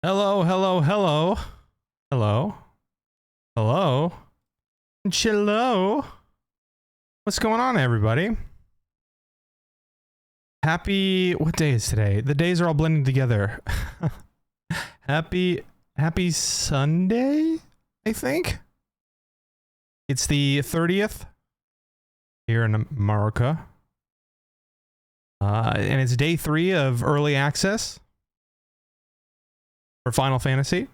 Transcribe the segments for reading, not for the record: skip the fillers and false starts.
Hello, hello, hello. Hello. Hello. Hello. What's going on, everybody? Happy... What day is today? The days are all blending together. Happy Sunday, I think? It's the 30th here in America. And it's day 3 of early access for Final Fantasy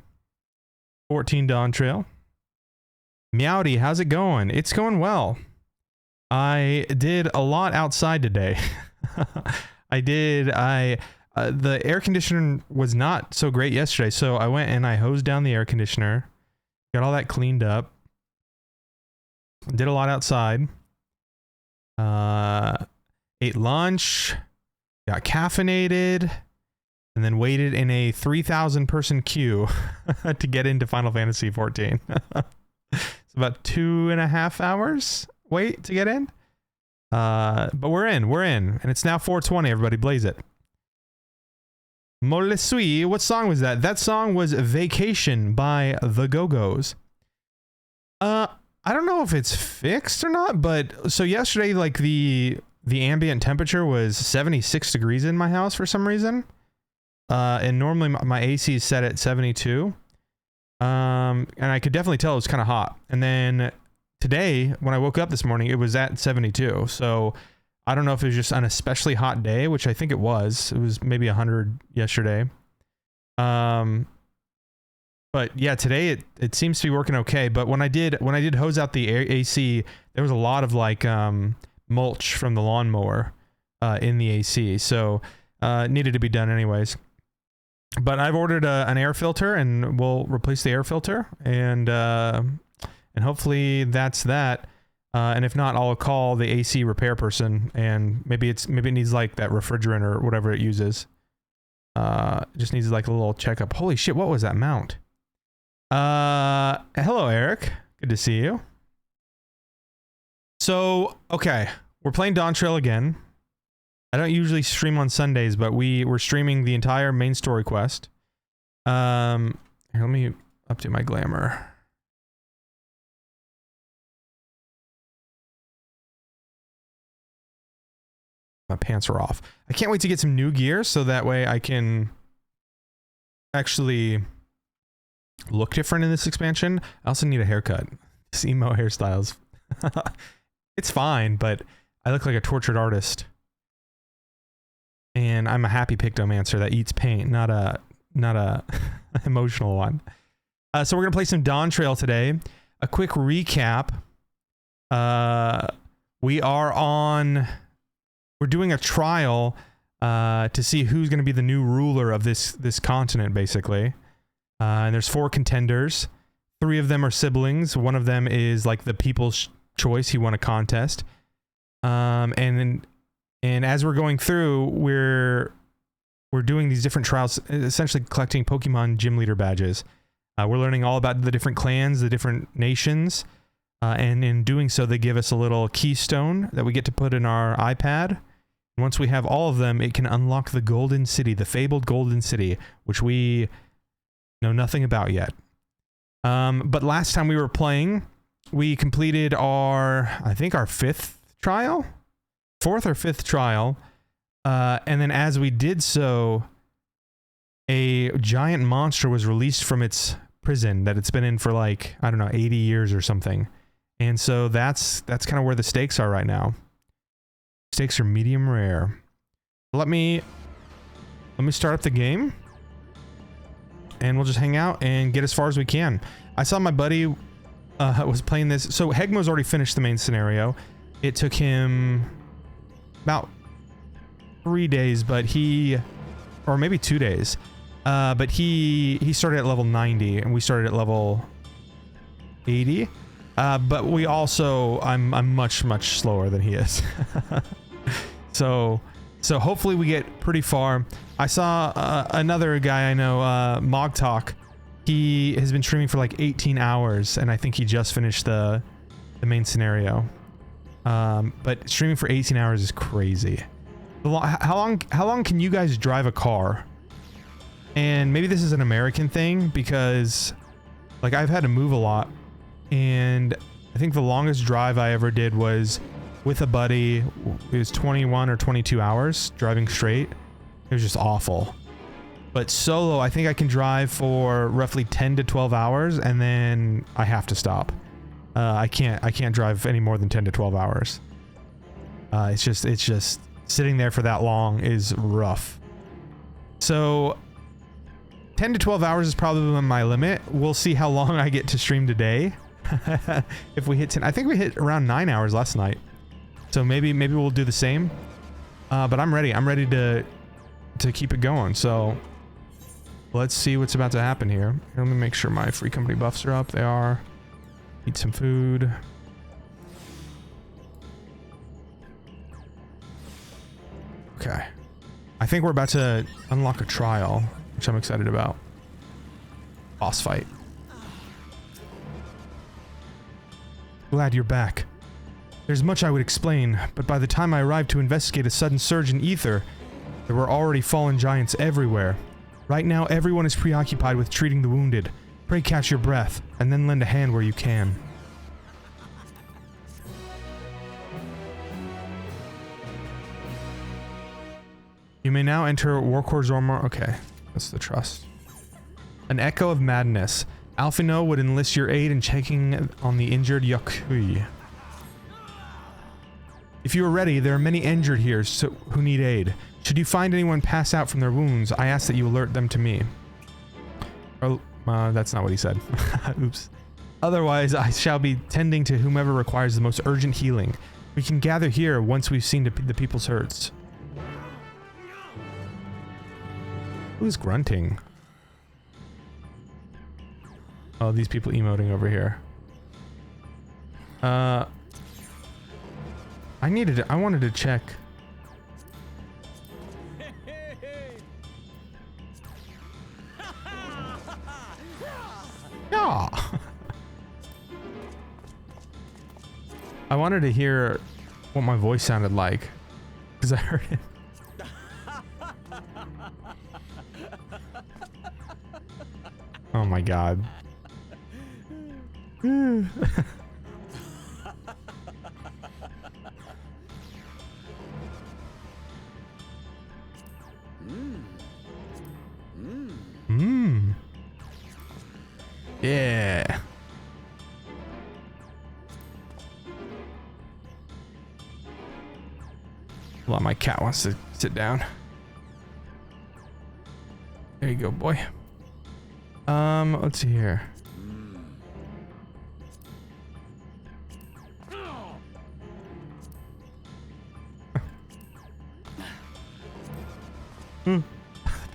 14 Dawntrail. Meowdy, how's it going? It's going well. I did a lot outside today. The air conditioner was not so great yesterday, so I went and I hosed down the air conditioner, got all that cleaned up, did a lot outside, ate lunch, got caffeinated, and then waited in a 3,000 person queue to get into Final Fantasy 14. It's about 2.5 hours wait to get in. But we're in, and it's now 4:20, everybody blaze it. Mole Sui, what song was that? That song was Vacation by the Go-Go's. I don't know if it's fixed or not, but so yesterday, like the ambient temperature was 76 degrees in my house for some reason. And normally my AC is set at 72. And I could definitely tell it was kind of hot. And then today, when I woke up this morning, it was at 72. So I don't know if it was just an especially hot day, which I think it was. It was maybe 100 yesterday. But yeah, today it seems to be working okay. But when I did hose out the AC, there was a lot of like mulch from the lawnmower in the AC. So it needed to be done anyways. But I've ordered an air filter, and we'll replace the air filter, and hopefully that's that. And if not, I'll call the AC repair person, and maybe it needs like that refrigerant or whatever it uses. It just needs like a little checkup. Holy shit, what was that mount? Hello, Eric. Good to see you. So, okay, we're playing Dawntrail again. I don't usually stream on Sundays, but we're streaming the entire main story quest. Here, let me update my glamour. My pants are off. I can't wait to get some new gear so that way I can actually look different in this expansion. I also need a haircut. This emo hairstyles. It's fine, but I look like a tortured artist. And I'm a happy Pictomancer that eats paint, not a emotional one. So we're gonna play some Dawntrail today. A quick recap. We're doing a trial to see who's gonna be the new ruler of this continent, basically. And there's 4 contenders. 3 of them are siblings. One of them is like the people's choice. He won a contest. And as we're going through, we're doing these different trials, essentially collecting Pokemon Gym Leader badges. We're learning all about the different clans, the different nations, and in doing so, they give us a little keystone that we get to put in our iPad. And once we have all of them, it can unlock the Golden City, the fabled Golden City, which we know nothing about yet. But last time we were playing, we completed I think our 5th trial? 4th or 5th trial, and then as we did so, a giant monster was released from its prison that it's been in for like, I don't know, 80 years or something. And so that's kind of where the stakes are right now. Stakes are medium rare. Let me start up the game, and we'll just hang out and get as far as we can. I saw my buddy was playing this. So Hegmo's already finished the main scenario. It took him about 3 days, but or maybe 2 days, but he started at level 90 and we started at level 80, but we also I'm much slower than he is. so hopefully we get pretty far. I saw another guy I know, Mogtalk. He has been streaming for like 18 hours, and I think he just finished the main scenario. But streaming for 18 hours is crazy. How long can you guys drive a car And maybe this is an American thing because like I've had to move a lot, and I think the longest drive I ever did was with a buddy. It was 21 or 22 hours driving straight. It was just awful. But solo, I think I can drive for roughly 10 to 12 hours and then I have to stop. I can't drive any more than 10 to 12 hours. It's just sitting there for that long is rough. So 10 to 12 hours is probably my limit. We'll see how long I get to stream today. If we hit 10, I think we hit around 9 hours last night. So maybe we'll do the same. But I'm ready. I'm ready to keep it going. So let's see what's about to happen here. Let me make sure my free company buffs are up. They are. Eat some food. Okay. I think we're about to unlock a trial, which I'm excited about. Boss fight. Glad you're back. There's much I would explain, but by the time I arrived to investigate a sudden surge in ether, there were already fallen giants everywhere. Right now, everyone is preoccupied with treating the wounded. Pray catch your breath, and then lend a hand where you can. You may now enter Warcore Zormar. Okay, that's the trust. An echo of madness. Alphino would enlist your aid in checking on the injured Yakui. If you are ready, there are many injured here who need aid. Should you find anyone pass out from their wounds, I ask that you alert them to me. Oh, that's not what he said. Oops. Otherwise, I shall be tending to whomever requires the most urgent healing. We can gather here once we've seen the people's hurts. Who's grunting? Oh, these people emoting over here. I wanted to check. Yeah. I wanted to hear what my voice sounded like, because I heard it. Oh my god. Yeah. Well, my cat wants to sit down. There you go, boy. Let's see here.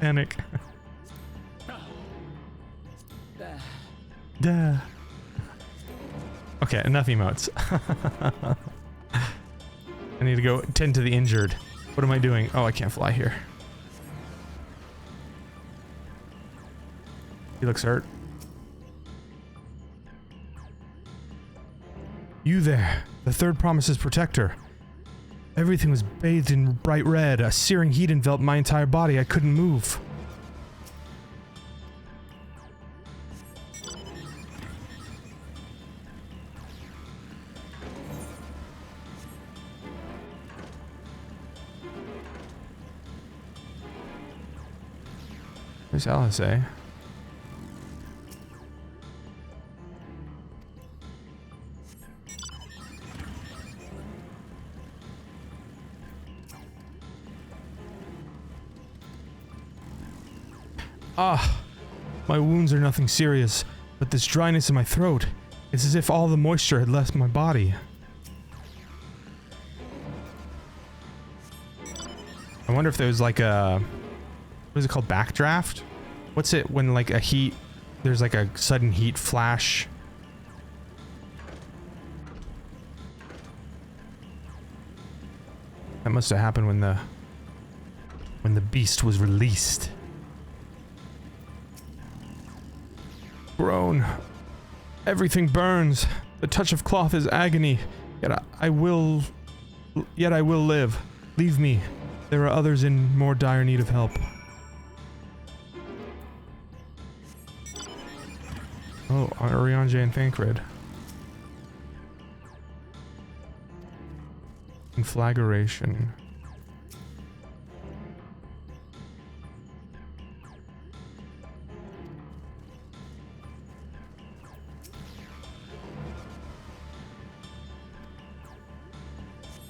Panic. Duh. Okay, enough emotes. I need to go tend to the injured. What am I doing? Oh, I can't fly here. He looks hurt. You there. The third promise's protector. Everything was bathed in bright red. A searing heat enveloped my entire body. I couldn't move. Where's LSA? Ah, my wounds are nothing serious, but this dryness in my throat, it's as if all the moisture had left my body. I wonder if there's like a, what is it called, backdraft? What's it when like a heat, there's like a sudden heat flash? That must have happened when the beast was released. Groan. Everything burns. The touch of cloth is agony. Yet I will live. Leave me. There are others in more dire need of help. Oh, Orionja and Thancred. Conflagration.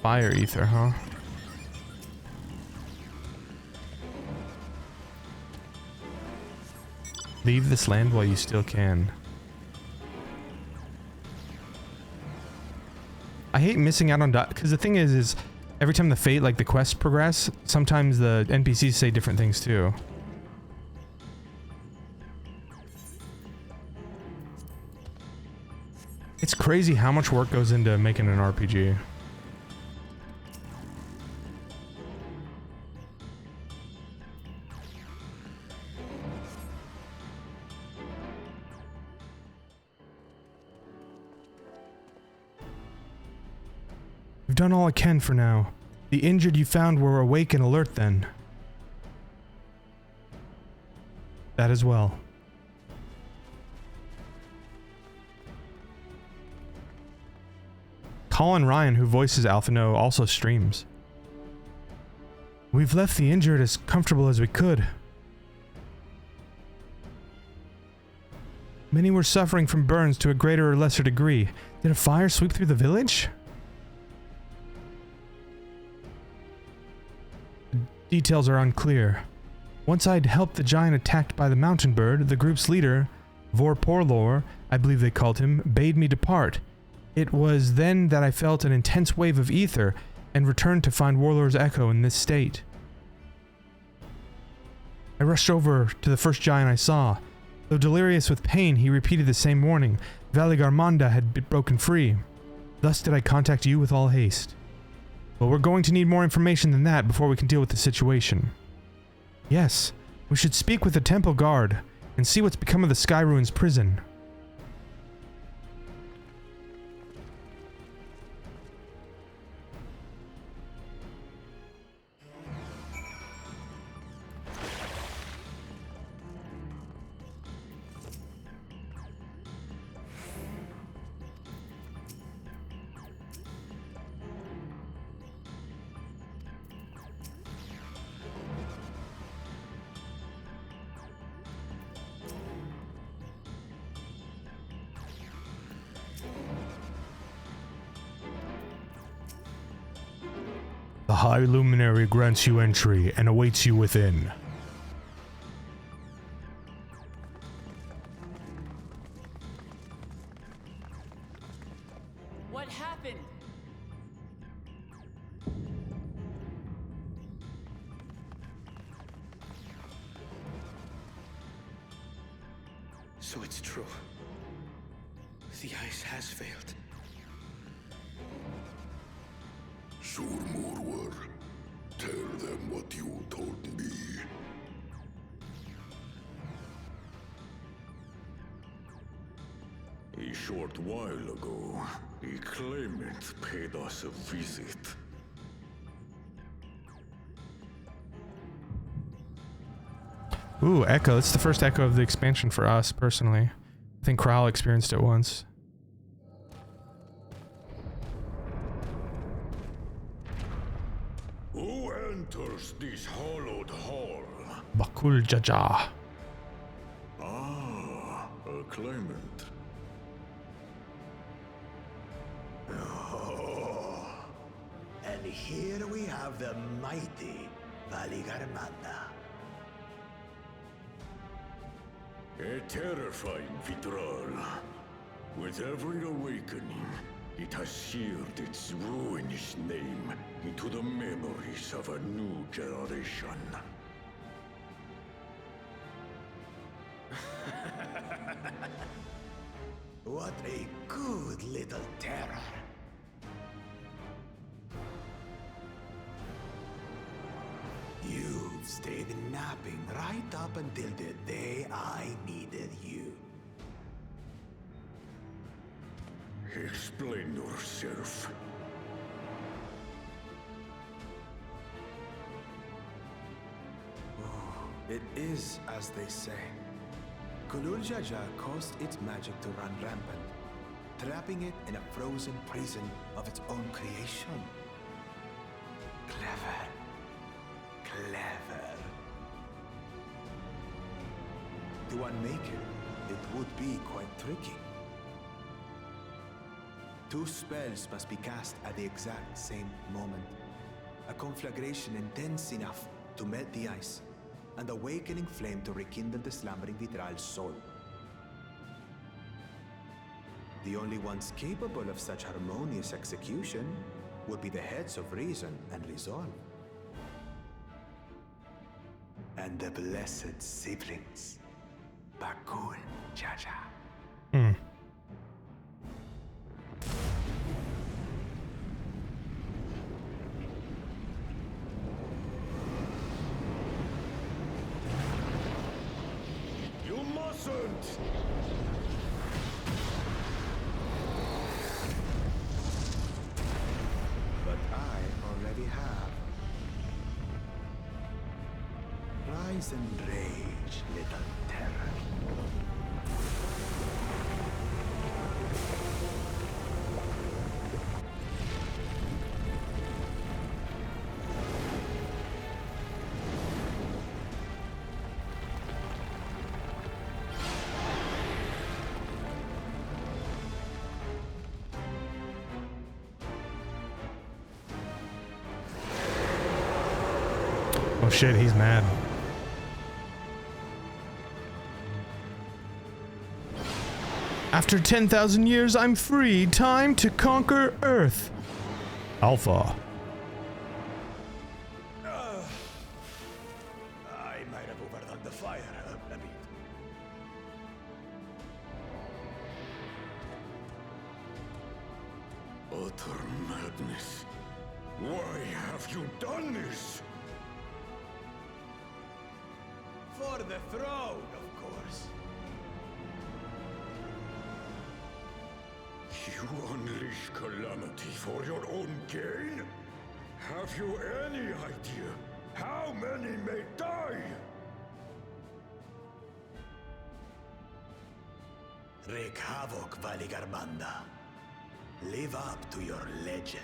Fire ether, huh? Leave this land while you still can. I hate missing out on because the thing is every time the fate, like the quests progress, sometimes the NPCs say different things too. It's crazy how much work goes into making an RPG. We've done all I can for now. The injured you found were awake and alert then. That as well. Colin Ryan, who voices Alphino, also streams. We've left the injured as comfortable as we could. Many were suffering from burns to a greater or lesser degree. Did a fire sweep through the village? Details are unclear. Once I'd helped the giant attacked by the mountain bird, the group's leader, Vorporlor, I believe they called him, bade me depart. It was then that I felt an intense wave of ether and returned to find Warlord's echo in this state. I rushed over to the first giant I saw. Though delirious with pain, he repeated the same warning. Valigarmanda had been broken free. Thus did I contact you with all haste. But we're going to need more information than that before we can deal with the situation. Yes, we should speak with the temple guard and see what's become of the Sky Ruins prison. The High Luminary grants you entry and awaits you within. What happened? So it's true. The ice has failed. Surmurwar, tell them what you told me. A short while ago, a claimant paid us a visit. Ooh, Echo. It's the first Echo of the expansion for us, personally. I think Kral experienced it once. Who enters this hollowed hall? Bakul Jaja. Ah, a claimant. And here we have the mighty Valigarmanda. A terrifying Vitral. With every awakening, it has seared its ruinous name into the memories of a new generation. What a good little terror. You've stayed napping right up until the day I needed you. Explain yourself. It is as they say. Kulul Jaja caused its magic to run rampant, trapping it in a frozen prison of its own creation. Clever. Clever. To unmake it would be quite tricky. 2 spells must be cast at the exact same moment. A conflagration intense enough to melt the ice, and awakening flame to rekindle the slumbering Vitral's soul. The only ones capable of such harmonious execution would be the heads of reason and resolve. And the blessed siblings, Bakul Jaja. You mustn't! But I already have. Rise and rage, little terror. Oh shit, he's mad. After 10,000 years, I'm free. Time to conquer Earth. Alpha. I might have overdone the fire a bit. Utter madness. Why have you done this? For the throne, of course. You unleash calamity for your own gain? Have you any idea how many may die? Wreak havoc, Valigarmanda. Live up to your legend.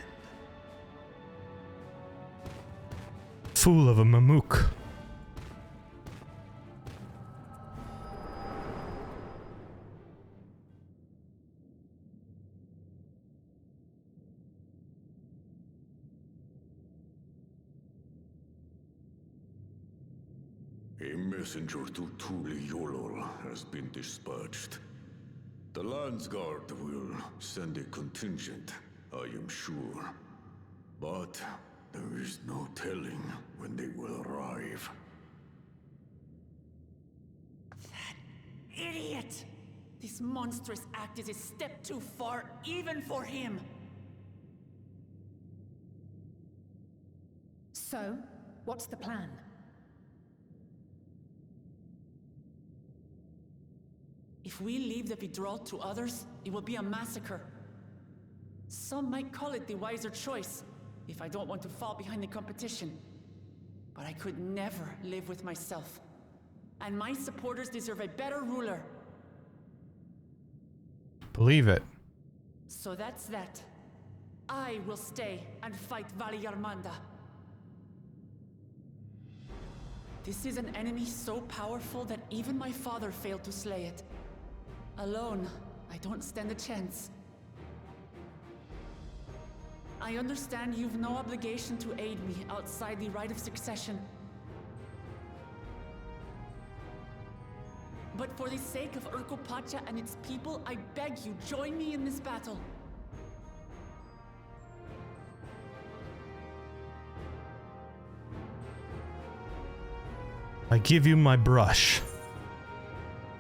Fool of a Mamook. A messenger to Tuli Yolol has been dispatched. The Landsguard will send a contingent, I am sure. But there is no telling when they will arrive. Idiot! This monstrous act is a step too far, even for him! So, what's the plan? If we leave the withdrawal to others, it will be a massacre. Some might call it the wiser choice, if I don't want to fall behind the competition. But I could never live with myself. And my supporters deserve a better ruler. Believe it. So that's that. I will stay and fight Valigarmanda. This is an enemy so powerful that even my father failed to slay it. Alone, I don't stand a chance. I understand you've no obligation to aid me outside the right of succession. But for the sake of Urkopacha and its people, I beg you, join me in this battle. I give you my brush.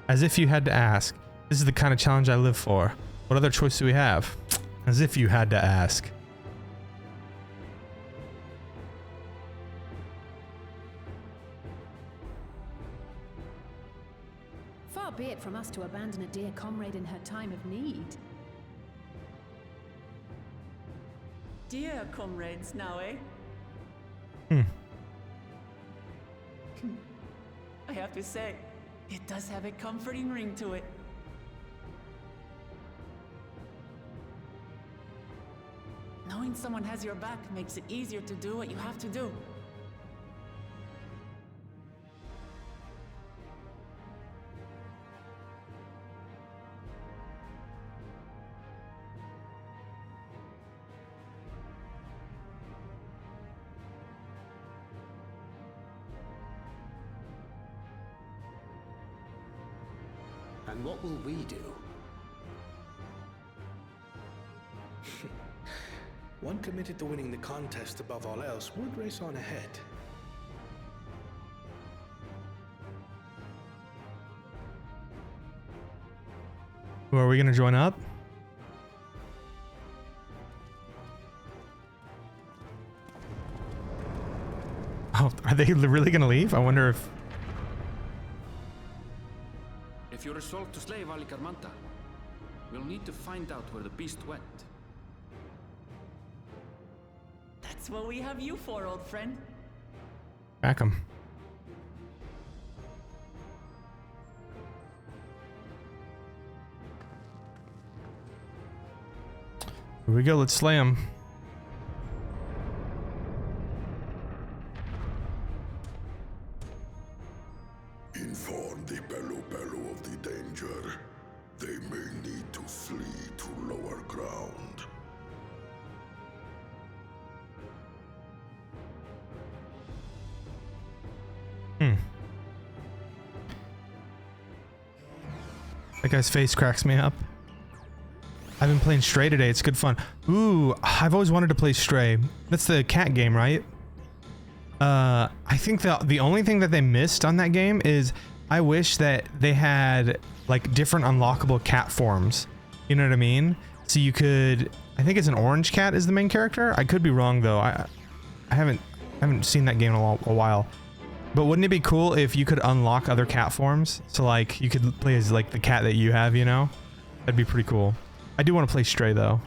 As if you had to ask. This is the kind of challenge I live for. What other choice do we have? As if you had to ask. Far be it from us to abandon a dear comrade in her time of need. Dear comrades now, eh? I have to say, It does have a comforting ring to it. Knowing someone has your back makes it easier to do what you have to do. And what will we do? One committed to winning the contest above all else would race on ahead. Who are we going to join up? Oh, are they really going to leave? I wonder if... If you're resolved to slay Valigarmanta, we'll need to find out where the beast went. That's what we have you for, old friend. Back him. Here we go, let's slay him. Inform the Bello of the danger. They may need to flee to lower ground. That guy's face cracks me up. I've been playing Stray today. It's good fun. Ooh, I've always wanted to play Stray. That's the cat game, right? I think the only thing that they missed on that game is I wish that they had like different unlockable cat forms. You know what I mean? So you could, I think it's an orange cat is the main character. I could be wrong though. I haven't seen that game in a while. But wouldn't it be cool if you could unlock other cat forms? So like you could play as like the cat that you have, you know? That'd be pretty cool. I do want to play Stray though.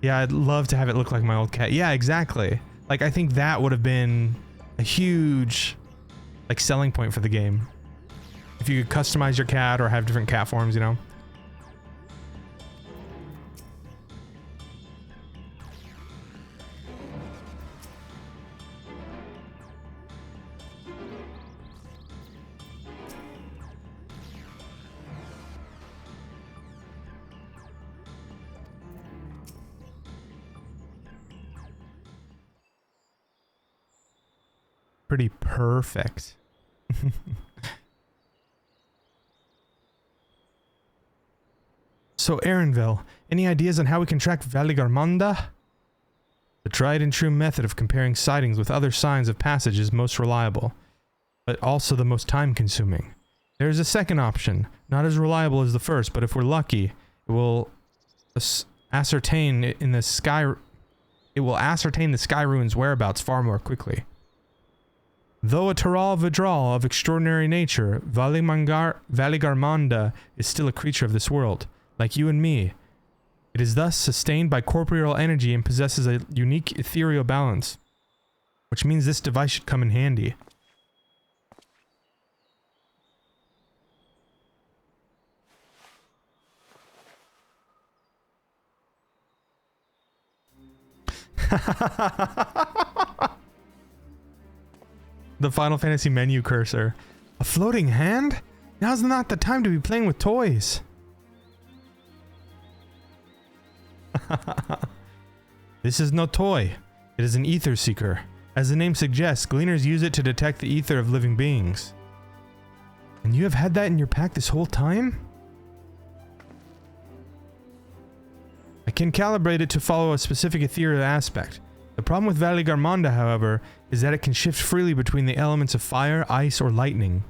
Yeah, I'd love to have it look like my old cat. Yeah, exactly. Like I think that would have been a huge like selling point for the game. If you could customize your cat or have different cat forms, you know? Pretty perfect. So Aaronville, any ideas on how we can track Valigarmanda? The tried and true method of comparing sightings with other signs of passage is most reliable, but also the most time-consuming. There is a second option, not as reliable as the first, but if we're lucky, it will ascertain the sky ruins' whereabouts far more quickly. Though a Taral Vidral of extraordinary nature, Valigarmanda is still a creature of this world, like you and me. It is thus sustained by corporeal energy and possesses a unique ethereal balance, which means this device should come in handy. The Final Fantasy menu cursor. A floating hand? Now's not the time to be playing with toys. This is no toy. It is an ether seeker. As the name suggests, gleaners use it to detect the ether of living beings. And you have had that in your pack this whole time? I can calibrate it to follow a specific ethereal aspect. The problem with Valigarmanda, however, is that it can shift freely between the elements of fire, ice, or lightning.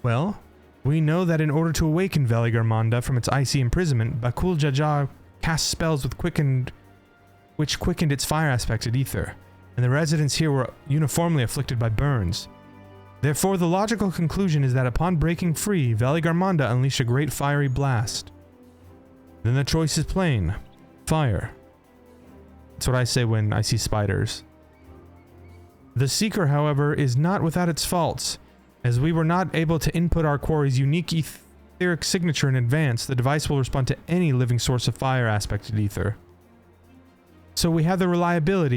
Well, we know that in order to awaken Valigarmanda from its icy imprisonment, Bakul Jajar cast spells which quickened its fire aspects at ether, and the residents here were uniformly afflicted by burns. Therefore, the logical conclusion is that upon breaking free, Valigarmanda unleashed a great fiery blast. Then the choice is plain. Fire That's what I say when I see spiders. The Seeker, however, is not without its faults. As we were not able to input our quarry's unique etheric signature in advance, the device will respond to any living source of fire aspected ether. So we have the reliable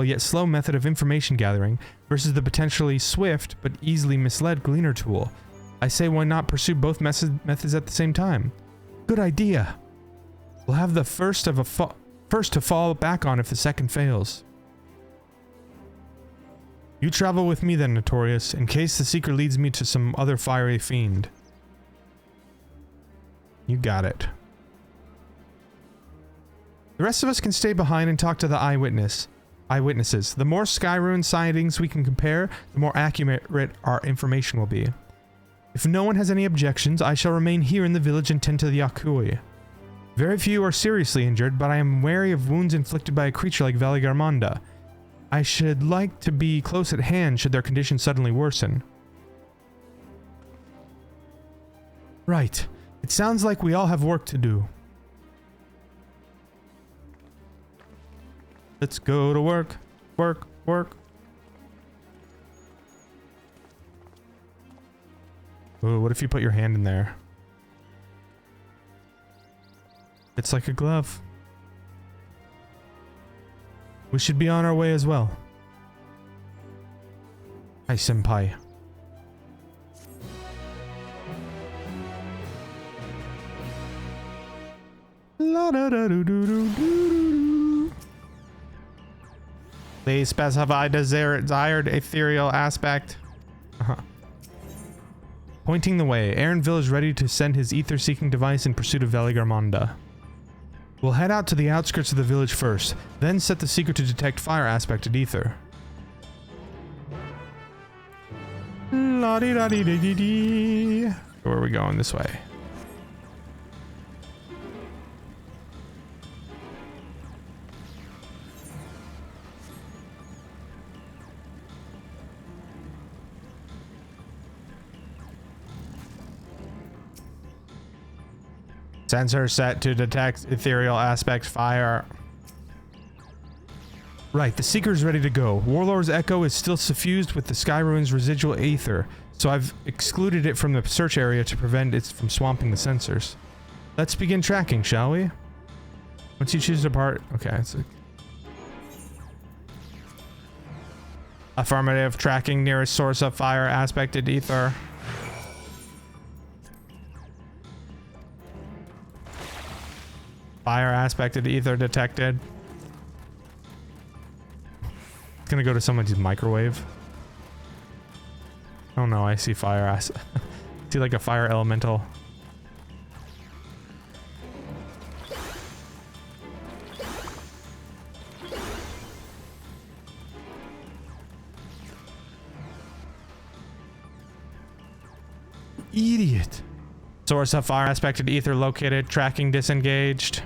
yet slow method of information gathering versus the potentially swift but easily misled Gleaner tool. I say why not pursue both methods at the same time? Good idea. We'll have the first to fall back on if the second fails. You travel with me then, Notorious, in case the Seeker leads me to some other fiery fiend. You got it. The rest of us can stay behind and talk to the eyewitnesses. The more Skyruin sightings we can compare, the more accurate our information will be. If no one has any objections, I shall remain here in the village and tend to the Yakui. Very few are seriously injured, but I am wary of wounds inflicted by a creature like Valigarmanda. I should like to be close at hand should their condition suddenly worsen. Right. It sounds like we all have work to do. Let's go to work. Work, work. Ooh, what if you put your hand in there? It's like a glove. We should be on our way as well. Hi, senpai. La da da do do do do. Please specify desired ethereal aspect. Pointing the way, Aaronville is ready to send his ether-seeking device in pursuit of Valigarmanda. We'll head out to the outskirts of the village first, then set the Seeker to detect fire-aspected ether. La-dee-da-dee-dee-dee-dee. Where are we going? This way. Sensor set to detect ethereal aspect fire. Right, the Seeker is ready to go. Warlord's Echo is still suffused with the Skyruin's residual ether, so I've excluded it from the search area to prevent it from swamping the sensors. Let's begin tracking, shall we? Once you choose a part... Okay, it's affirmative, tracking nearest source of fire aspected ether. Fire aspected ether detected. It's gonna go to somebody's microwave. Oh no, I see fire I see like a fire elemental. Idiot. Source of fire aspected ether located, tracking disengaged.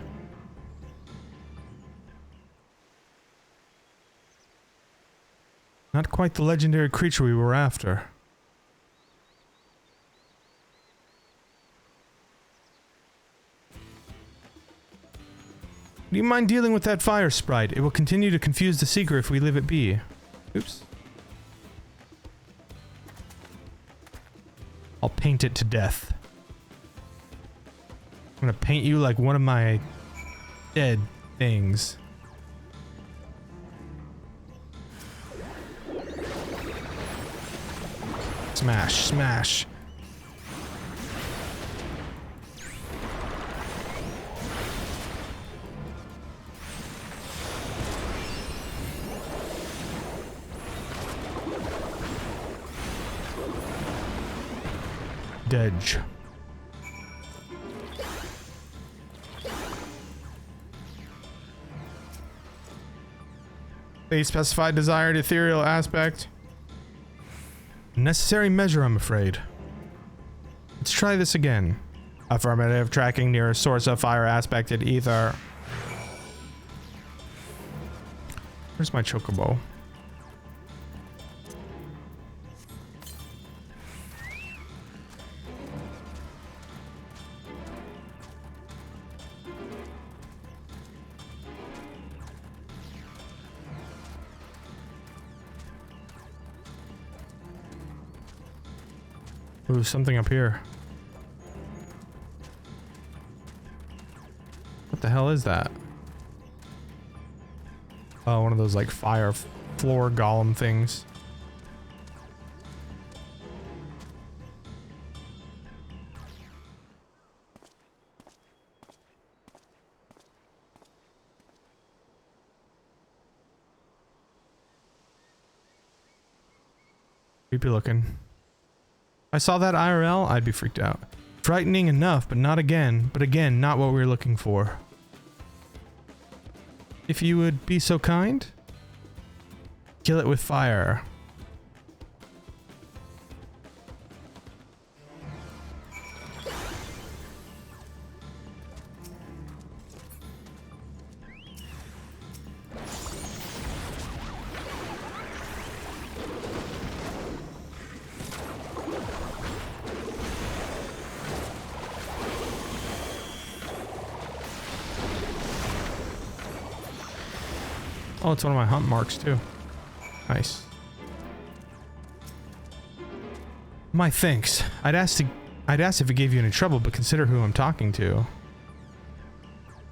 Not quite the legendary creature we were after. Do you mind dealing with that fire sprite? It will continue to confuse the Seeker if we leave it be. Oops. I'll paint it to death. I'm gonna paint you like one of my dead things. Smash, smash. Dedge. They specified desired ethereal aspect. Necessary measure, I'm afraid. Let's try this again. Affirmative, tracking nearest source of fire aspected ether. Where's my chocobo? Ooh, something up here. What the hell is that? Oh, one of those like fire floor golem things. Creepy looking. If I saw that IRL, I'd be freaked out. Frightening enough, but not again. But again, not what we were looking for. If you would be so kind, kill it with fire. Oh, it's one of my hunt marks too. Nice. My thanks. I'd ask if it gave you any trouble, but consider who I'm talking to.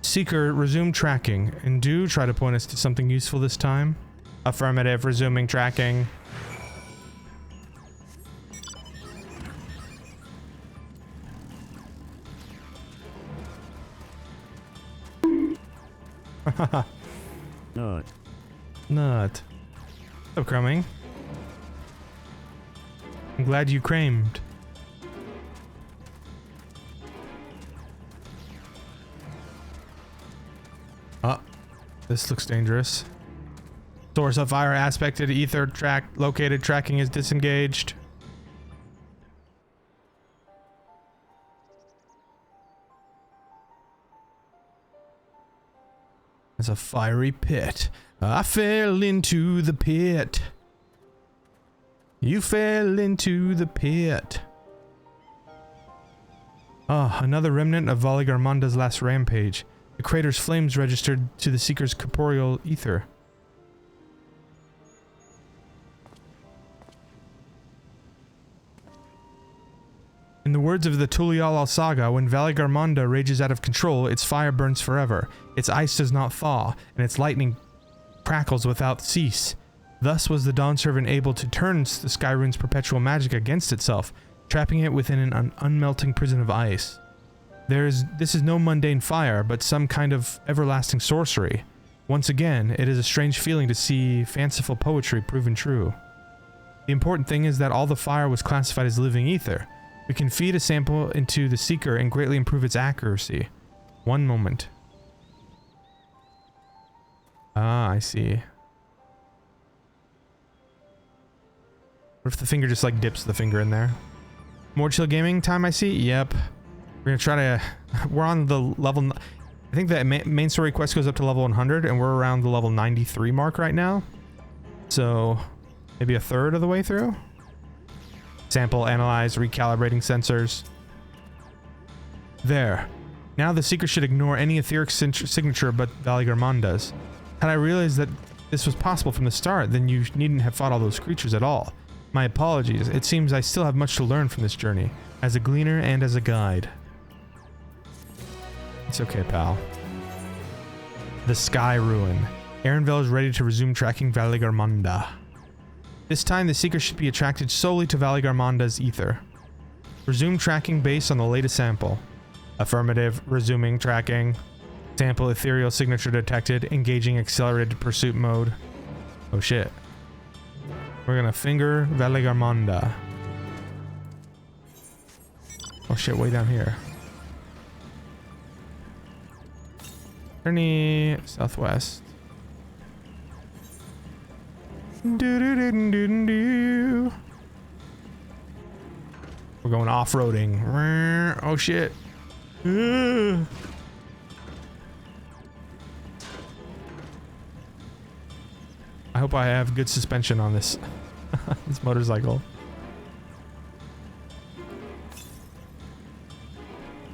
Seeker, resume tracking, and do try to point us to something useful this time. Affirmative, resuming tracking. Haha. No. Nut. What's up, Crumbing? I'm glad you cramed. Oh, this looks dangerous. Source of fire aspected, ether track located, tracking is disengaged. It's a fiery pit. I fell into the pit. You fell into the pit. Ah, another remnant of Valigarmanda's last rampage. The crater's flames registered to the Seeker's corporeal ether. In the words of the Tulial saga, when Valigarmanda rages out of control, its fire burns forever, its ice does not thaw, and its lightning crackles without cease. Thus was the Dawn Servant able to turn the Skyrune's perpetual magic against itself, trapping it within an unmelting prison of ice. This is no mundane fire, but some kind of everlasting sorcery. Once again, it is a strange feeling to see fanciful poetry proven true. The important thing is that all the fire was classified as living ether. We can feed a sample into the Seeker and greatly improve its accuracy. One moment. Ah, I see. What if the finger just like dips the finger in there? More chill gaming time, I see? Yep. We're gonna try to... We're on the level... I think that main story quest goes up to level 100 and we're around the level 93 mark right now. So, maybe a third of the way through? Sample, analyze, recalibrating sensors. There. Now the Seeker should ignore any etheric signature but Valigarmanda's. Had I realized that this was possible from the start, then you needn't have fought all those creatures at all. My apologies. It seems I still have much to learn from this journey, as a gleaner and as a guide. It's okay, pal. The Sky Ruin. Erenville is ready to resume tracking Valigarmanda. This time, the Seeker should be attracted solely to Valigarmanda's ether. Resume tracking based on the latest sample. Affirmative, resuming tracking. Sample ethereal signature detected, engaging accelerated pursuit mode. Oh shit. We're gonna finger Valigarmanda. Oh shit, way down here. Journey southwest. We're going off-roading. Oh shit. I hope I have good suspension on this this motorcycle.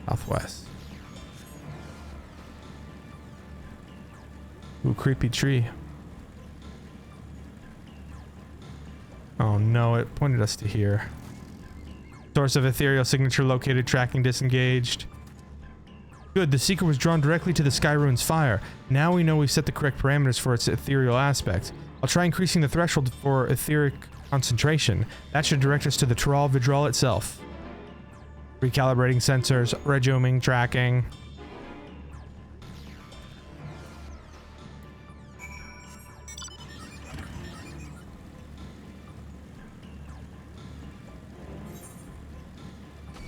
Southwest. Ooh, creepy tree. Oh no, it pointed us to here. Source of ethereal signature located, tracking disengaged. Good, the seeker was drawn directly to the Sky Ruin's fire. Now we know we've set the correct parameters for its ethereal aspect. I'll try increasing the threshold for etheric concentration. That should direct us to the Tyrol Vidral itself. Recalibrating sensors, resuming tracking.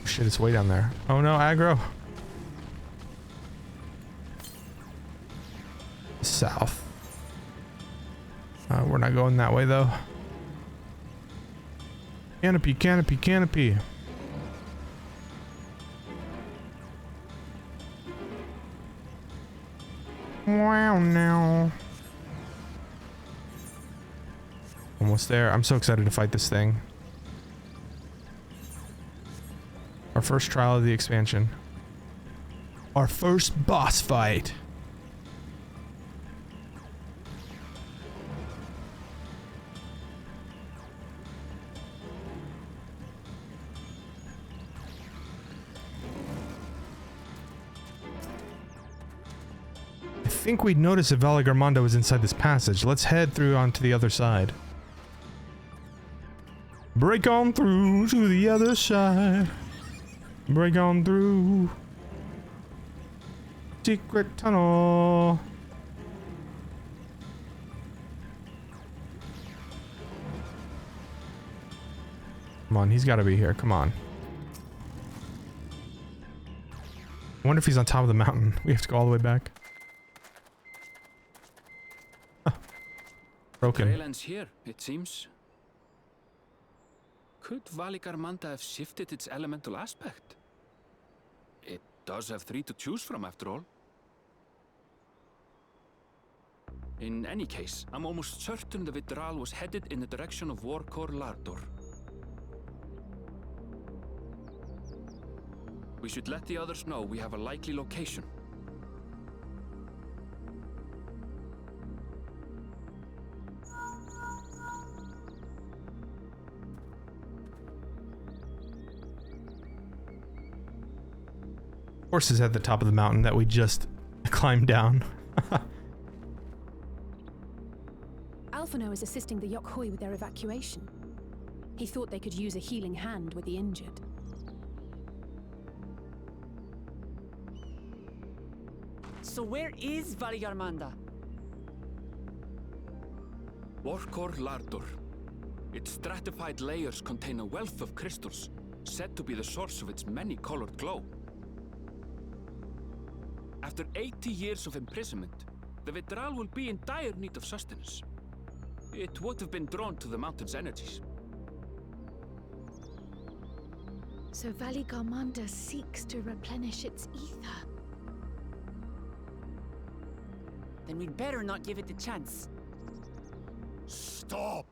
Shit, it's way down there. Oh no, aggro. South. We're not going that way though. Canopy, canopy, canopy. Wow, now. Almost there. I'm so excited to fight this thing. Our first trial of the expansion. Our first boss fight. I think we'd noticed if Valigarmanda was inside this passage. Let's head through onto the other side. Break on through to the other side. Break on through. Secret tunnel. Come on, he's got to be here. Come on. I wonder if he's on top of the mountain. We have to go all the way back. Broken. Trail ends here, it seems. Could Valigarmanda have shifted its elemental aspect? It does have 3 to choose from, after all. In any case, I'm almost certain the Vidral was headed in the direction of Warkor Lardor. We should let the others know we have a likely location. Horse is at the top of the mountain that we just climbed down. Alphino is assisting the Yokhoi with their evacuation. He thought they could use a healing hand with the injured. So where is Valigarmanda? Warkor Lardor. Its stratified layers contain a wealth of crystals, said to be the source of its many-colored glow. After 80 years of imprisonment, the Vidral will be in dire need of sustenance. It would have been drawn to the mountain's energies. So Valigarmanda seeks to replenish its ether. Then we'd better not give it the chance. Stop!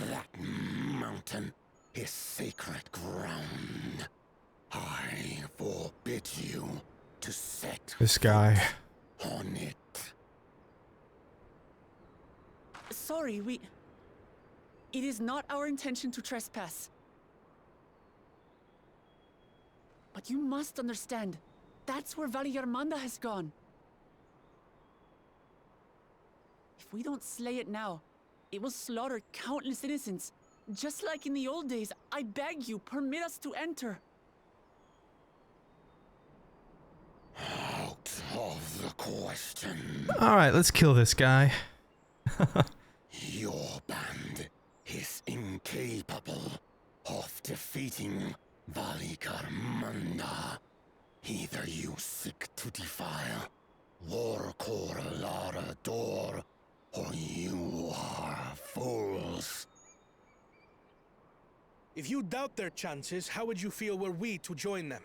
That mountain is sacred ground. I forbid you to set This guy. on it. Sorry, it is not our intention to trespass. But you must understand, that's where Valigarmanda has gone. If we don't slay it now, it will slaughter countless innocents. Just like in the old days, I beg you, permit us to enter. Out of the question. Alright, let's kill this guy. Your band is incapable of defeating Valigarmanda. Either you seek to defile Warkor Lardor, or you are fools. If you doubt their chances, how would you feel were we to join them?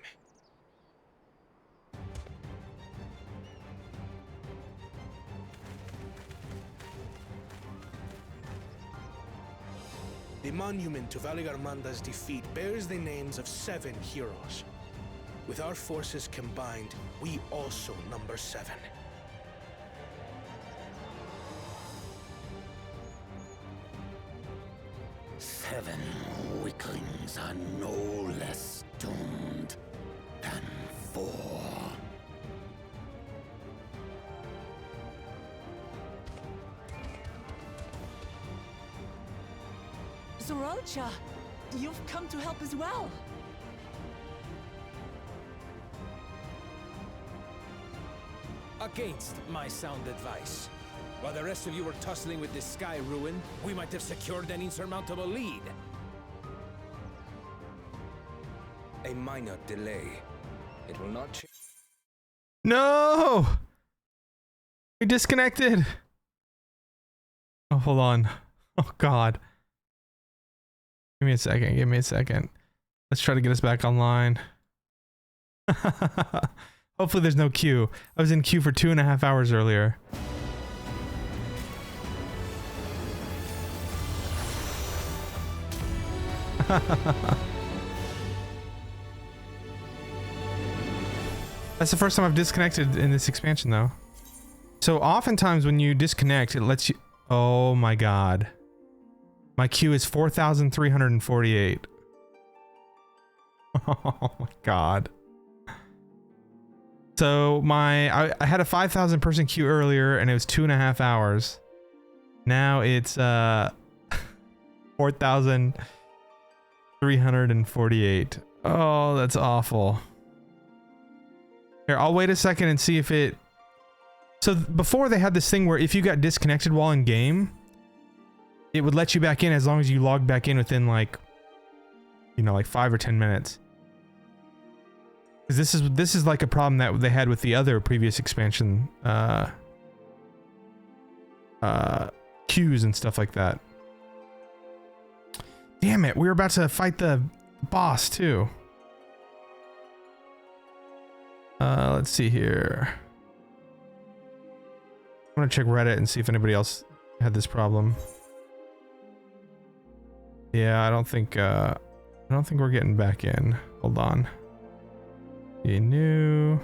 The monument to Valigarmanda's defeat bears the names of 7 heroes. With our forces combined, we also number 7. Seven weaklings are no less doomed than 4. Zoralcha, you've come to help as well. Against my sound advice. While the rest of you were tussling with this sky ruin, we might have secured an insurmountable lead. A minor delay. It will not change. No! We disconnected. Oh, hold on. Oh, God. Give me a second. Give me a second. Let's try to get us back online. Hopefully there's no queue. I was in queue for 2.5 hours earlier. That's the first time I've disconnected in this expansion, though. So oftentimes when you disconnect, it lets you... Oh my God. My queue is 4,348. Oh my God. So I had a 5,000 person queue earlier and it was 2.5 hours. Now it's 4,348. Oh, that's awful. Here, I'll wait a second and see if it... So before they had this thing where if you got disconnected while in game, it would let you back in as long as you logged back in within like, you know, like 5 or 10 minutes. Because this is like a problem that they had with the other previous expansion queues and stuff like that. Damn it, we were about to fight the boss too. Let's see here. I'm gonna check Reddit and see if anybody else had this problem. Yeah, I don't think we're getting back in. Hold on. Be new.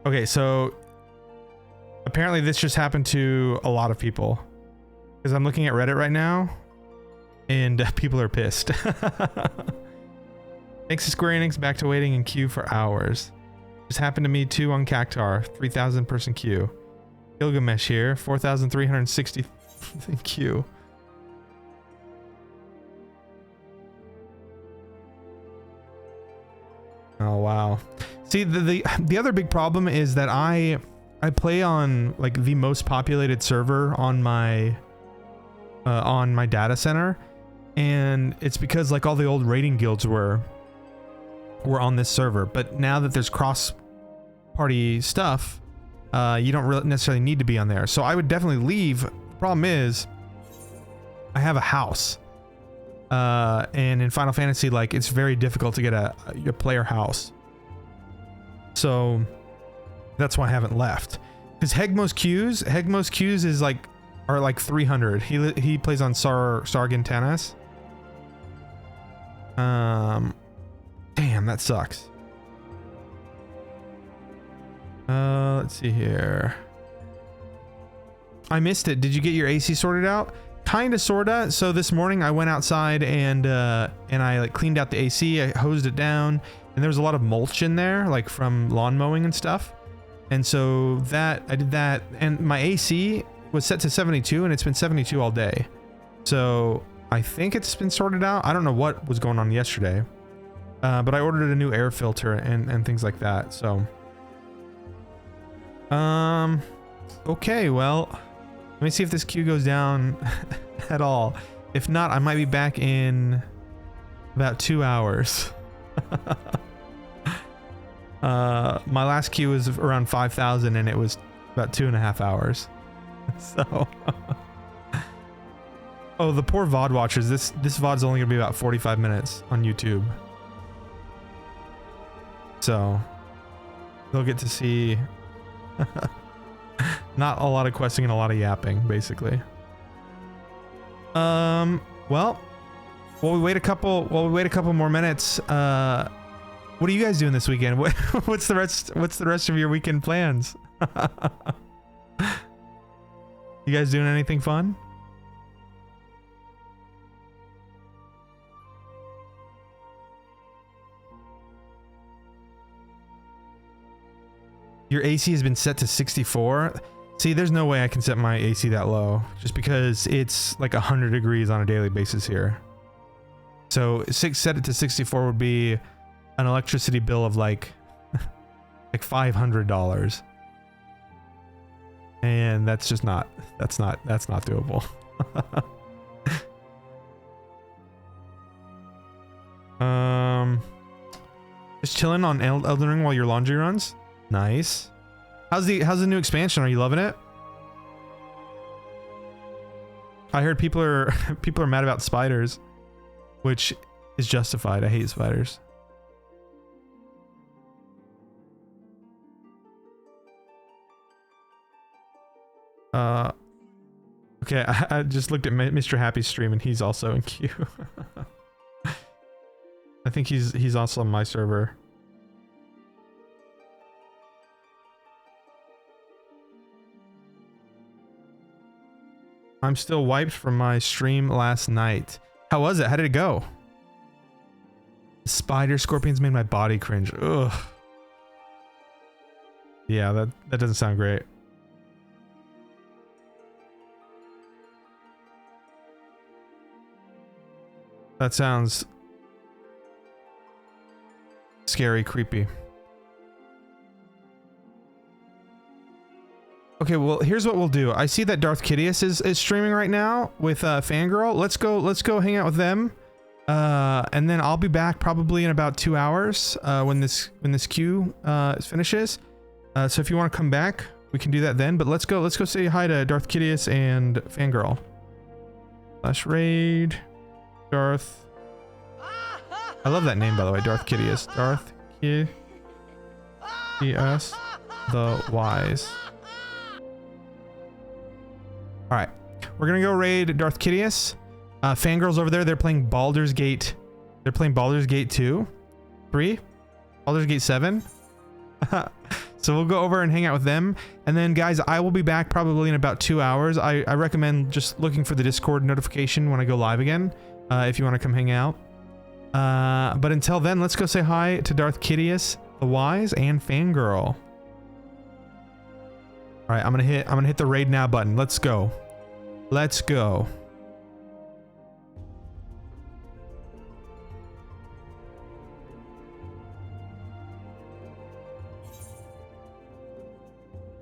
Okay, so apparently this just happened to a lot of people. Because I'm looking at Reddit right now, and people are pissed. Thanks to Square Enix, back to waiting in queue for hours. This happened to me too on Cactar, 3,000 person queue. Gilgamesh here, 4,360 queue. Oh wow. See, the other big problem is that I play on like the most populated server on my data center, and it's because like all the old raiding guilds were on this server, but now that there's cross party stuff, you don't really necessarily need to be on there. So I would definitely leave. The problem is I have a house. And in Final Fantasy, like, it's very difficult to get a player house. So that's why I haven't left. Because Hegmo's queues are like 300. He plays on Sargon Tannis. Damn, that sucks. Let's see here. I missed it. Did you get your AC sorted out? Kinda, sorta. So this morning I went outside and I like cleaned out the AC. I hosed it down, and there was a lot of mulch in there, like from lawn mowing and stuff. And so I did that, and my AC was set to 72, and it's been 72 all day. So I think it's been sorted out. I don't know what was going on yesterday, but I ordered a new air filter and things like that. So, okay, well. Let me see if this queue goes down at all. If not, I might be back in about 2 hours. My last queue was around 5,000 and it was about 2.5 hours. So, oh, the poor VOD watchers. This VOD's only gonna be about 45 minutes on YouTube. So, they'll get to see not a lot of questing and a lot of yapping, basically. Well, while we wait a couple more minutes, what are you guys doing this weekend? What's the rest of your weekend plans? You guys doing anything fun? Your AC has been set to 64. See, there's no way I can set my AC that low, just because it's like 100 degrees on a daily basis here. So set it to 64 would be an electricity bill of like $500. And that's just not doable. Just chilling on Elden Ring while your laundry runs. Nice. How's the new expansion? Are you loving it? I heard people are mad about spiders, which is justified. I hate spiders. Okay, I just looked at Mr. Happy's stream and he's also in queue. I think he's also on my server. I'm still wiped from my stream last night. How was it? How did it go? Spider scorpions made my body cringe. Ugh. Yeah, that doesn't sound great. That sounds scary, creepy. Okay, well, here's what we'll do. I see that Darth Kidius is streaming right now with Fangirl. Let's go hang out with them. And then I'll be back probably in about 2 hours when this queue finishes. So if you want to come back, we can do that then. But let's go say hi to Darth Kidius and Fangirl. /raid Darth. I love that name, by the way, Darth Kidius. Darth Kidius the Wise. All right, we're gonna go raid Darth Kidius. Fangirl's over there. They're playing Baldur's Gate. They're playing Baldur's Gate 2, 3, Baldur's Gate 7. So we'll go over and hang out with them. And then, guys, I will be back probably in about 2 hours. I recommend just looking for the Discord notification when I go live again, if you want to come hang out. But until then, let's go say hi to Darth Kidius the Wise and Fangirl. All right, I'm gonna hit the raid now button. Let's go. Let's go.